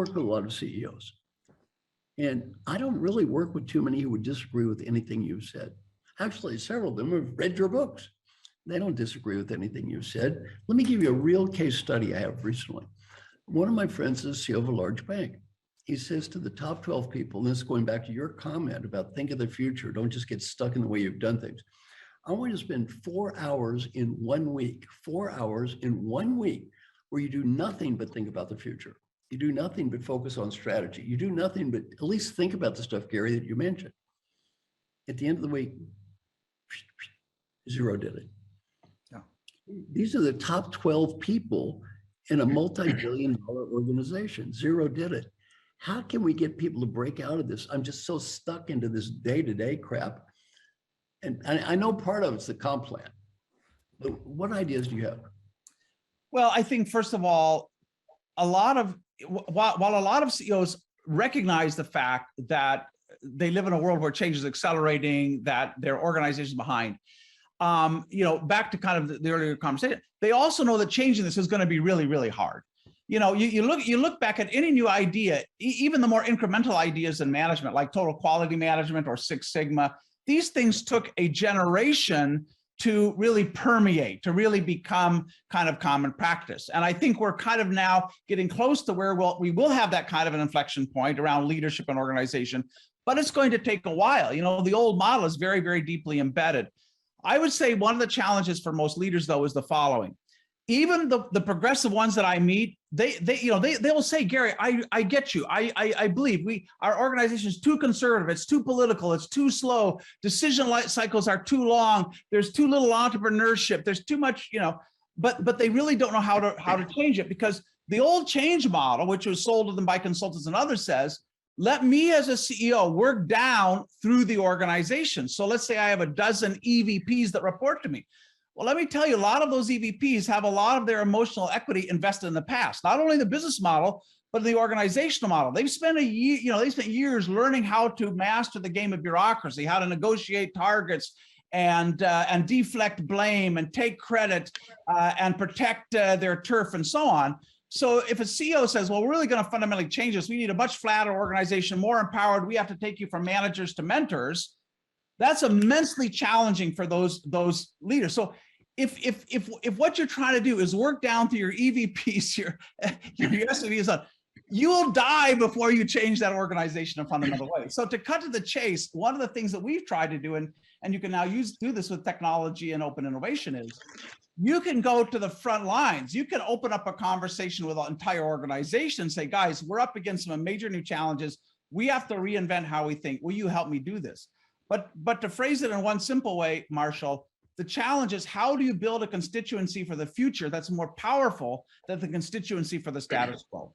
work with a lot of CEOs, and I don't really work with too many who would disagree with anything you've said. Actually, several of them have read your books. They don't disagree with anything you've said. Let me give you a real case study I have recently. One of my friends is CEO of a large bank. He says to the top 12 people, and this is going back to your comment about think of the future, don't just get stuck in the way you've done things. I want you to spend 4 hours in 1 week, 4 hours in 1 week, where you do nothing but think about the future. You do nothing but focus on strategy. You do nothing but at least think about the stuff, Gary, that you mentioned. At the end of the week, zero did it. Yeah. These are the top 12 people in a multi-billion-dollar organization. Zero did it. How can we get people to break out of this? I'm just so stuck into this day-to-day crap. And I know part of it's the comp plan, but what ideas do you have? Well, I think, first of all, while a lot of CEOs recognize the fact that they live in a world where change is accelerating, that their organization is behind, back to kind of the earlier conversation, they also know that changing this is going to be really, really hard. You look back at any new idea, even the more incremental ideas in management, like total quality management or Six Sigma. These things took a generation to really permeate, to really become kind of common practice. And I think we're kind of now getting close to where we will have that kind of an inflection point around leadership and organization, but it's going to take a while. The old model is very, very deeply embedded. I would say one of the challenges for most leaders, though, is the following. Even the progressive ones that I meet, they will say, Gary, I get you. I believe our organization is too conservative. It's too political. It's too slow. Decision cycles are too long. There's too little entrepreneurship. There's too much, but they really don't know how to change it, because the old change model, which was sold to them by consultants and others, says, let me as a CEO work down through the organization. So let's say I have a dozen EVPs that report to me. Well, let me tell you, a lot of those EVPs have a lot of their emotional equity invested in the past, not only the business model, but the organizational model. They've spent years learning how to master the game of bureaucracy, how to negotiate targets and deflect blame and take credit and protect their turf and so on. So if a CEO says, well, we're really going to fundamentally change this, we need a much flatter organization, more empowered, we have to take you from managers to mentors, that's immensely challenging for those leaders. So if what you're trying to do is work down through your EVPs, your SVPs, you will die before you change that organization in a fundamental way. So to cut to the chase, one of the things that we've tried to do, and you can now do this with technology and open innovation, is you can go to the front lines. You can open up a conversation with an entire organization and say, guys, we're up against some major new challenges. We have to reinvent how we think. Will you help me do this? But to phrase it in one simple way, Marshall, the challenge is, how do you build a constituency for the future that's more powerful than the constituency for the status quo?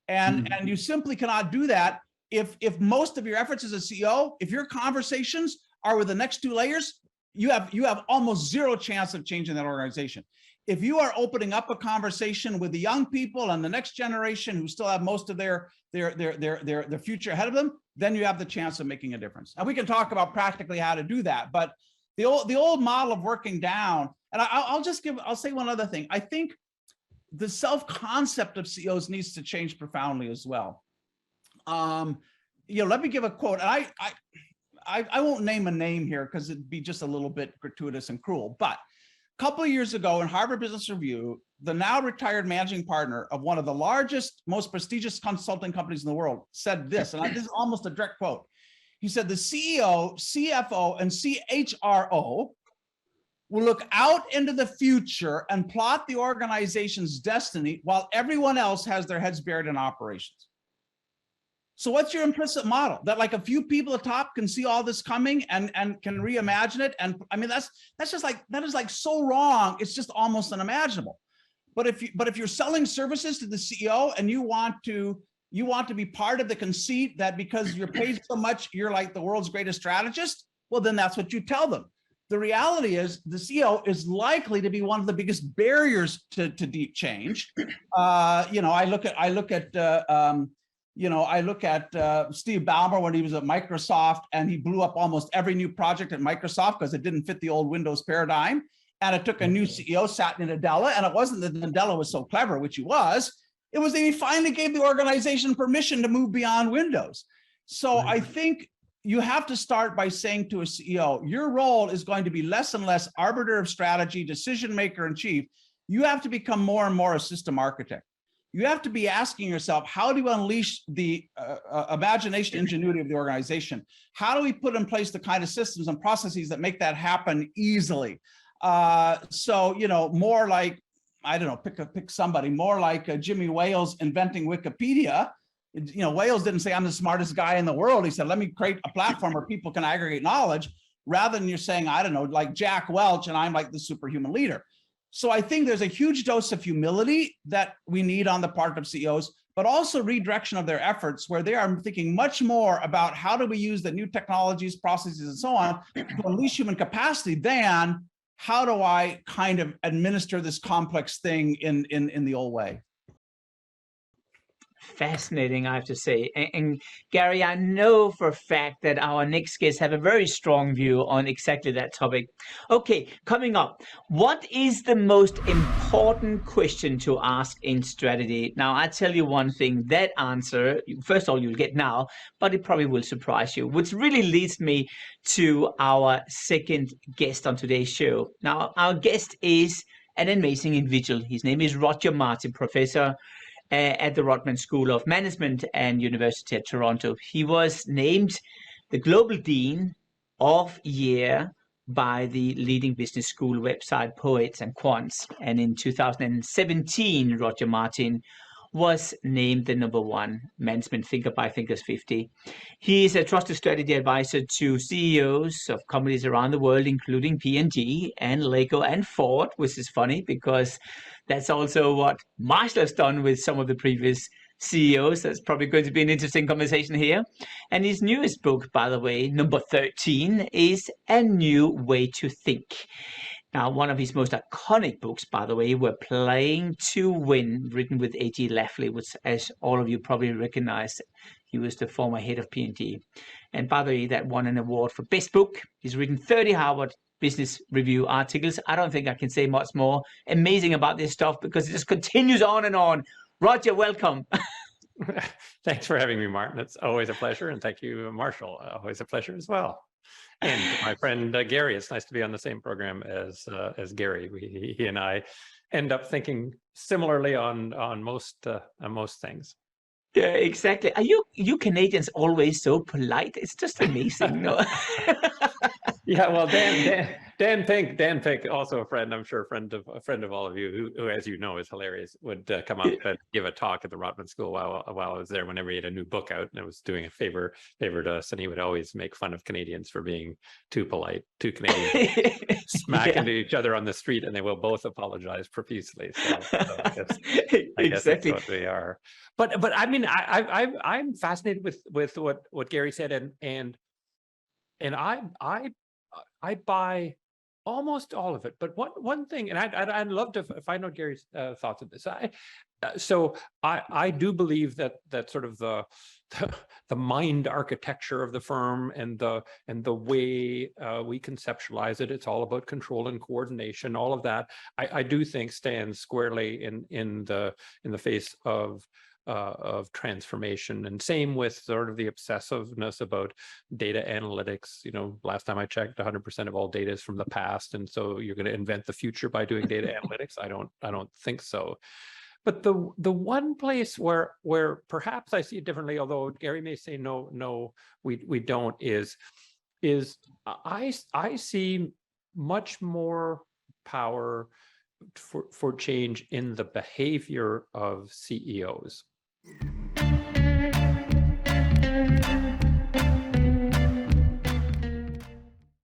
And you simply cannot do that if most of your efforts as a CEO, if your conversations are with the next two layers, you have almost zero chance of changing that organization. If you are opening up a conversation with the young people and the next generation who still have most of their future ahead of them, then you have the chance of making a difference. And we can talk about practically how to do that, but the old model of working down, and I'll say one other thing. I think the self-concept of CEOs needs to change profoundly as well. Let me give a quote. And I won't name a name here because it'd be just a little bit gratuitous and cruel, but a couple of years ago in Harvard Business Review, the now retired managing partner of one of the largest, most prestigious consulting companies in the world said this, and this is almost a direct quote. He said, the CEO, CFO, and CHRO will look out into the future and plot the organization's destiny while everyone else has their heads buried in operations. So what's your implicit model? That like a few people at top can see all this coming and can reimagine it? And I mean, that is like so wrong. It's just almost unimaginable. But if you're selling services to the CEO and you want to be part of the conceit that because you're paid so much, you're like the world's greatest strategist, well, then that's what you tell them. The reality is the CEO is likely to be one of the biggest barriers to deep change. I look at Steve Ballmer when he was at Microsoft, and he blew up almost every new project at Microsoft because it didn't fit the old Windows paradigm. And it took a new CEO, Satya Nadella, and it wasn't that Nadella was so clever, which he was. It was that he finally gave the organization permission to move beyond Windows. So I think you have to start by saying to a CEO, your role is going to be less and less arbiter of strategy, decision maker in chief. You have to become more and more a system architect. You have to be asking yourself, how do you unleash the imagination, ingenuity of the organization? How do we put in place the kind of systems and processes that make that happen easily? So, you know, more like, I don't know, pick somebody, more like Jimmy Wales inventing Wikipedia. You know, Wales didn't say, I'm the smartest guy in the world. He said, let me create a platform where people can aggregate knowledge, rather than you're saying, I don't know, like Jack Welch, and I'm like the superhuman leader. So I think there's a huge dose of humility that we need on the part of CEOs, but also redirection of their efforts, where they are thinking much more about how do we use the new technologies, processes, and so on to unleash human capacity than how do I kind of administer this complex thing in the old way. Fascinating, I have to say. And Gary, I know for a fact that our next guests have a very strong view on exactly that topic. Okay, coming up, what is the most important question to ask in strategy? Now, I tell you one thing, that answer, first of all, you'll get now, but it probably will surprise you, which really leads me to our second guest on today's show. Now, our guest is an amazing individual. His name is Roger Martin, professor at the Rotman School of Management and University of Toronto. He was named the Global Dean of Year by the leading business school website Poets and Quants. And in 2017, Roger Martin was named the #1 management thinker by Thinkers 50. He is a trusted strategy advisor to CEOs of companies around the world, including P&G and Lego and Ford, which is funny because that's also what Marshall has done with some of the previous CEOs. That's probably going to be an interesting conversation here. And his newest book, by the way, number 13, is A New Way to Think. Now, one of his most iconic books, by the way, were Playing to Win, written with A.G. Lafley, which, as all of you probably recognize, he was the former head of P&G. And by the way, that won an award for Best Book. He's written 30 Harvard Business Review articles. I don't think I can say much more amazing about this stuff because it just continues on and on. Roger, welcome. Thanks for having me, Martin. It's always a pleasure. And thank you, Marshall. Always a pleasure as well. And my friend Gary, it's nice to be on the same program as Gary. He and I end up thinking similarly on most things. Yeah, exactly. Are you Canadians always so polite? It's just amazing. No? Yeah, well, Dan Pink, also a friend, I'm sure a friend of all of you, who as you know is hilarious, would come up and give a talk at the Rotman School while I was there. Whenever he had a new book out, and it was doing a favor to us, and he would always make fun of Canadians for being too polite, too Canadian, smack into each other on the street, and they will both apologize profusely. So I guess that's what they are. But I mean, I'm fascinated with what Gary said, and I buy almost all of it. But one thing, and I'd love to find out Gary's thoughts on this. I do believe that sort of the mind architecture of the firm and the way we conceptualize it, it's all about control and coordination. All of that, I do think stands squarely in the face of transformation, and same with sort of the obsessiveness about data analytics. You know, last time I checked, 100% of all data is from the past, and so you're going to invent the future by doing data analytics. I don't think so. But the one place where perhaps I see it differently, although Gary may say no, we don't, is I see much more power for change in the behavior of CEOs.